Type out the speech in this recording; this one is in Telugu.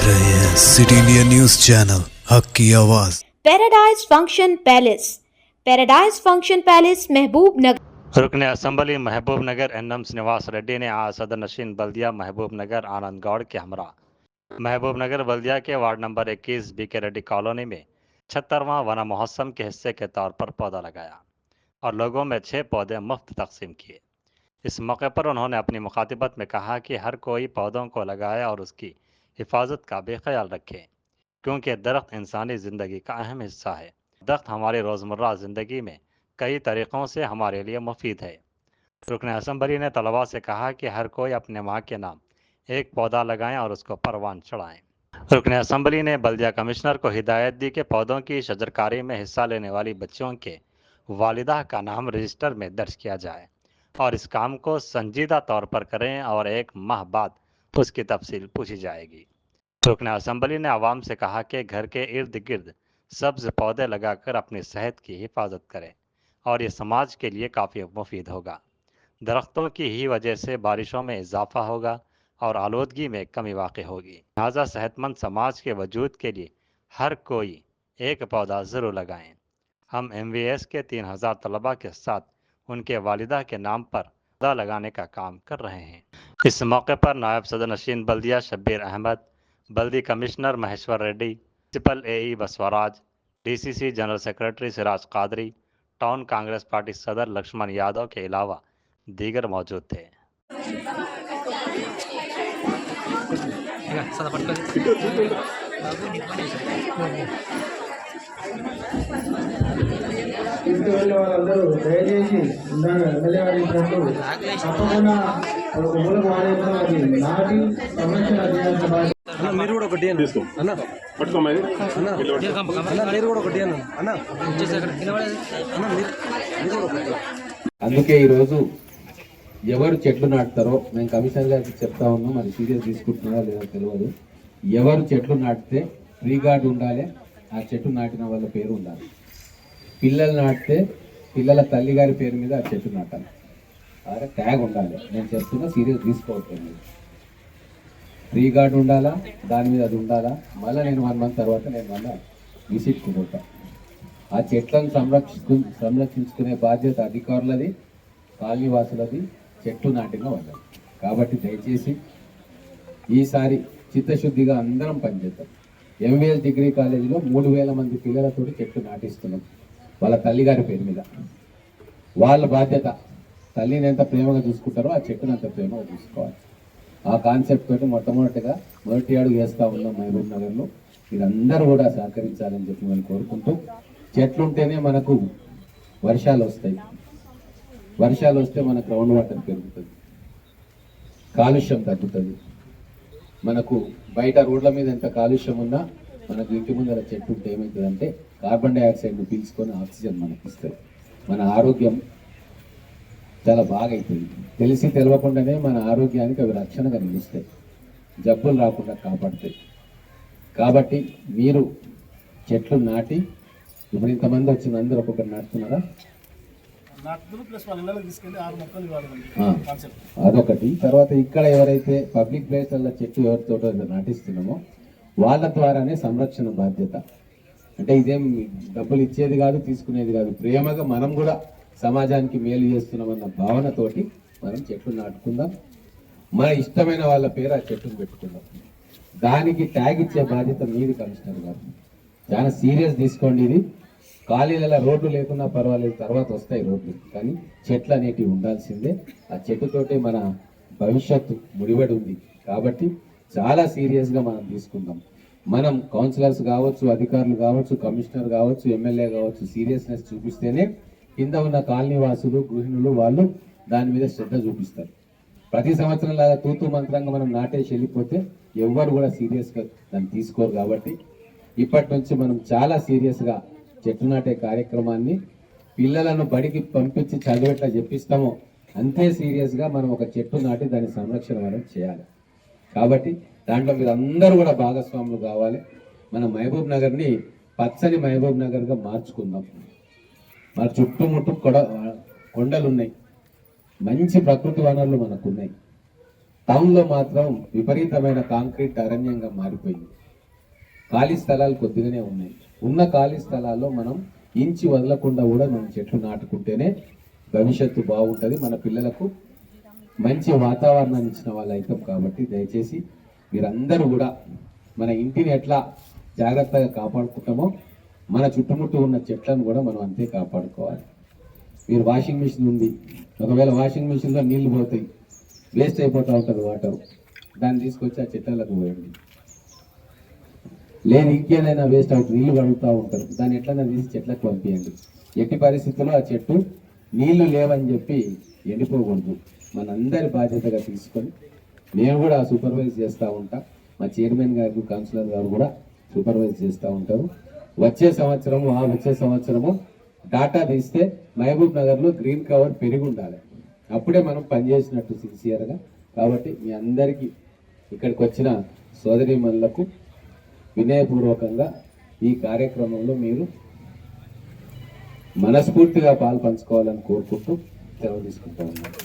रहे हैं सिटी इंडिया न्यूज चैनल हक की आवाज। पैराडाइज फंक्शन पैलेस महबूब नगर। रुकन असम्बली महबूब नगर एनएम श्रीनिवास रेड्डी ने आज सदर नशीन बल्दिया महबूब नगर आनंद गौड़ के हमरा महबूब नगर बल्दिया के ward number 21 BK Reddy colony में 76वां वन महोत्सव के हिस्से के तौर पर पौधा लगाया और लोगों में 6 पौधे मुफ्त तकसीम किए। इस मौके पर उन्होंने अपनी मुखातिबत में कहा कि हर कोई पौधों को लगाए और उसकी हिफाजत का भी ख्याल रखे, क्योंकि दरख्त इंसानी ज़िंदगी का अहम हिस्सा है। दरख्त हमारी रोज़मर्रा ज़िंदगी में कई तरीक़ों से हमारे लिए मुफीद है। रुकन असम्बली ने तलबा से कहा कि हर कोई अपने माँ के नाम एक पौधा लगाएं और उसको परवान चढ़ाएं। रुकन असम्बली ने बल्दिया कमिश्नर को हिदायत दी कि पौधों की शजरकारी में हिस्सा लेने वाली बच्चियों के वालिदा का नाम रजिस्टर में दर्ज किया जाए और इस काम को संजीदा तौर पर करें और 1 माह बाद उसकी तफसील पूछी जाएगी। रुकन असम्बली ने आवाम से कहा कि घर के इर्द गिर्द सब्ज पौधे लगाकर अपनी सेहत की हिफाजत करें और ये समाज के लिए काफ़ी मुफीद होगा। दरख्तों की ही वजह से बारिशों में इजाफा होगा और आलूदगी में कमी वाक़ होगी। लिहाजा सेहतमंद समाज के वजूद के लिए हर कोई एक पौधा ज़रूर लगाएं। हम MVS के 3000 तलबा के साथ उनके वालिदा के नाम पर पौधा लगाने का काम कर रहे हैं। इस मौके पर नायब सदर नशीन बल्दिया शब्बीर अहमद, बल्दी commissioner Maheshwar Reddy, principal AE Basavaraj, DCC general secretary Siraj Qadri, town Congress party सदर लक्ष्मण यादव के अलावा दीगर मौजूद थे। వాళ్ళందరూ దయచేసి ఇందాక ఎమ్మెల్యే గారు చెప్పినట్టు తప్పకుండా ఒక మూలకు వాడేయడం అది నాటి సంరక్షణ చేయాల్సిన బాధ్యత. మీరు కూడా ఒకటి అన్న మీరు కూడా ఒకటి అన్న అందుకే ఈరోజు ఎవరు చెట్లు నాటుతారో మేము కమిషనర్ గారికి చెప్తా ఉన్నాం, మరి సీరియస్ తీసుకుంటున్నారో లేదో తెలియదు. ఎవరు చెట్లు నాటితే ట్రీ గార్డ్ ఉండాలి, ఆ చెట్టు నాటిన వాళ్ళ పేరు ఉండాలి. పిల్లలు నాటితే పిల్లల తల్లి గారి పేరు మీద ఆ చెట్టు నాటాలి, అదే ట్యాగ్ ఉండాలి. నేను చెప్తున్నా, సీరియస్ తీసుకోవట్లేదు. ట్రీ గార్డ్ ఉండాలా, దాని మీద అది ఉండాలా. మళ్ళీ నేను 1 మంత్ తర్వాత నేను మళ్ళీ విజిట్కి పోతా. ఆ చెట్లను సంరక్షించుకునే బాధ్యత అధికారులది, కాలనీవాసులది, చెట్లు నాటిన వాళ్ళది. కాబట్టి దయచేసి ఈసారి చిత్తశుద్ధిగా అందరం పనిచేద్దాం. MVS డిగ్రీ కాలేజీలో 3000 మంది పిల్లలతో చెట్లు నాటిస్తున్నాం వాళ్ళ తల్లిగారి పేరు మీద. వాళ్ళ బాధ్యత, తల్లిని ఎంత ప్రేమగా చూసుకుంటారో ఆ చెట్టును అంత ప్రేమగా చూసుకోవాలి. ఆ కాన్సెప్ట్ తోటి మొదటి అడుగు వేస్తూ ఉన్నాం మహబూబ్ నగర్లో. మీరందరూ కూడా సహకరించాలని చెప్పి మనం కోరుకుంటూ, చెట్లుంటేనే మనకు వర్షాలు వస్తాయి. వర్షాలు వస్తే మన గ్రౌండ్ వాటర్ పెరుగుతుంది, కాలుష్యం తగ్గుతుంది. మనకు బయట రోడ్ల మీద ఎంత కాలుష్యం ఉన్నా మనకు ఇంటి ముందర చెట్టు ఉంటే ఏమవుతుందంటే కార్బన్ డైఆక్సైడ్ని పీల్చుకొని ఆక్సిజన్ మనకి ఇస్తుంది. మన ఆరోగ్యం చాలా బాగా అవుతుంది. తెలిసి తెలియకుండానే మన ఆరోగ్యానికి అవి రక్షణగా నిలుస్తాయి, జబ్బులు రాకుండా కాపాడుతాయి. కాబట్టి మీరు చెట్లు నాటి, ఇప్పుడు ఇంతమంది వచ్చిన అందరూ ఒక్కొక్కరు నాటుతున్నారా? అదొకటి. తర్వాత ఇక్కడ ఎవరైతే పబ్లిక్ ప్లేస్లలో చెట్టు ఎవరితో నాటిస్తున్నామో వాళ్ళ ద్వారానే సంరక్షణ బాధ్యత. అంటే ఇదేం డబ్బులు ఇచ్చేది కాదు, తీసుకునేది కాదు. ప్రేమగా మనం కూడా సమాజానికి మేలు చేస్తున్నామన్న భావనతోటి మనం చెట్లు నాటుకుందాం. మన ఇష్టమైన వాళ్ళ పేరు ఆ చెట్టును పెట్టుకుందాం. దానికి ట్యాగ్ ఇచ్చే బాధ్యత మీది కమిషనర్ గారు. చాలా సీరియస్ తీసుకోండి. ఇది ఖాళీలలో రోడ్లు లేకున్నా పర్వాలేదు, తర్వాత వస్తాయి రోడ్లు, కానీ చెట్లు అనేటివి ఉండాల్సిందే. ఆ చెట్టుతోటే మన భవిష్యత్తు ముడిపడి ఉంది. కాబట్టి చాలా సీరియస్గా మనం తీసుకుందాం. మనం కౌన్సిలర్స్ కావచ్చు, అధికారులు కావచ్చు, కమిషనర్ కావచ్చు, ఎమ్మెల్యే కావచ్చు, సీరియస్నెస్ చూపిస్తేనే కింద ఉన్న కాలనీ వాసులు, గృహిణులు వాళ్ళు దాని మీద శ్రద్ధ చూపిస్తారు. ప్రతి సంవత్సరం లాగా తూతూ మంత్రంగా మనం నాటేసి వెళ్ళిపోతే ఎవ్వరు కూడా సీరియస్గా దాన్ని తీసుకోరు. కాబట్టి ఇప్పటి నుంచి మనం చాలా సీరియస్గా చెట్టు నాటే కార్యక్రమాన్ని పిల్లలను బడికి పంపించి చదివేట్లా చెప్పిస్తామో అంతే సీరియస్గా మనం ఒక చెట్టు నాటి దాని సంరక్షణ మనం చేయాలి. కాబట్టి దాంట్లో మీరు అందరూ కూడా భాగస్వాములు కావాలి. మన మహబూబ్ నగర్ని పచ్చని మహబూబ్ నగర్గా మార్చుకుందాం. మన చుట్టుముట్టు కొండలు ఉన్నాయి, మంచి ప్రకృతి వనరులు మనకు ఉన్నాయి. టౌన్లో మాత్రం విపరీతమైన కాంక్రీట్ అరణ్యంగా మారిపోయింది. ఖాళీ స్థలాలు కొద్దిగానే ఉన్నాయి. ఉన్న ఖాళీ స్థలాల్లో మనం ఇంచి వదలకుండా కూడా మనం చెట్లు నాటుకుంటేనే భవిష్యత్తు బాగుంటుంది, మన పిల్లలకు మంచి వాతావరణాన్ని ఇచ్చిన వాళ్ళు అవుతాం. కాబట్టి దయచేసి మీరందరూ కూడా మన ఇంటిని ఎట్లా జాగ్రత్తగా కాపాడుకుంటామో మన చుట్టుముట్టు ఉన్న చెట్లను కూడా మనం అంతే కాపాడుకోవాలి. మీరు వాషింగ్ మిషన్ ఉంది, ఒకవేళ వాషింగ్ మిషన్లో నీళ్లు పోతాయి, వేస్ట్ అయిపోతూ ఉంటుంది వాటర్, దాన్ని తీసుకొచ్చి ఆ చెట్లకు పోయండి. లేదు ఇంకేదైనా వేస్ట్ అవుతుంది, నీళ్లు కడుగుతూ ఉంటారు, దాన్ని ఎట్లైనా తీసి చెట్లకు పంపించండి. ఎట్టి పరిస్థితుల్లో ఆ చెట్టు నీళ్లు లేవని చెప్పి ఎండిపోకూడదు. మనందరి బాధ్యతగా తీసుకొని నేను కూడా సూపర్వైజ్ చేస్తూ ఉంటా, మా చైర్మన్ గారు కౌన్సిలర్ గారు కూడా సూపర్వైజ్ చేస్తూ ఉంటారు. వచ్చే సంవత్సరము డాటా తీస్తే మహబూబ్ నగర్లో గ్రీన్ కవర్ పెరిగి ఉండాలి, అప్పుడే మనం పనిచేసినట్టు సిన్సియర్గా. కాబట్టి మీ అందరికీ ఇక్కడికి వచ్చిన సోదరీమణులకు వినయపూర్వకంగా ఈ కార్యక్రమంలో మీరు మనస్ఫూర్తిగా పాలు పంచుకోవాలని కోరుకుంటూ సెలవు తీసుకుంటా ఉన్నాను.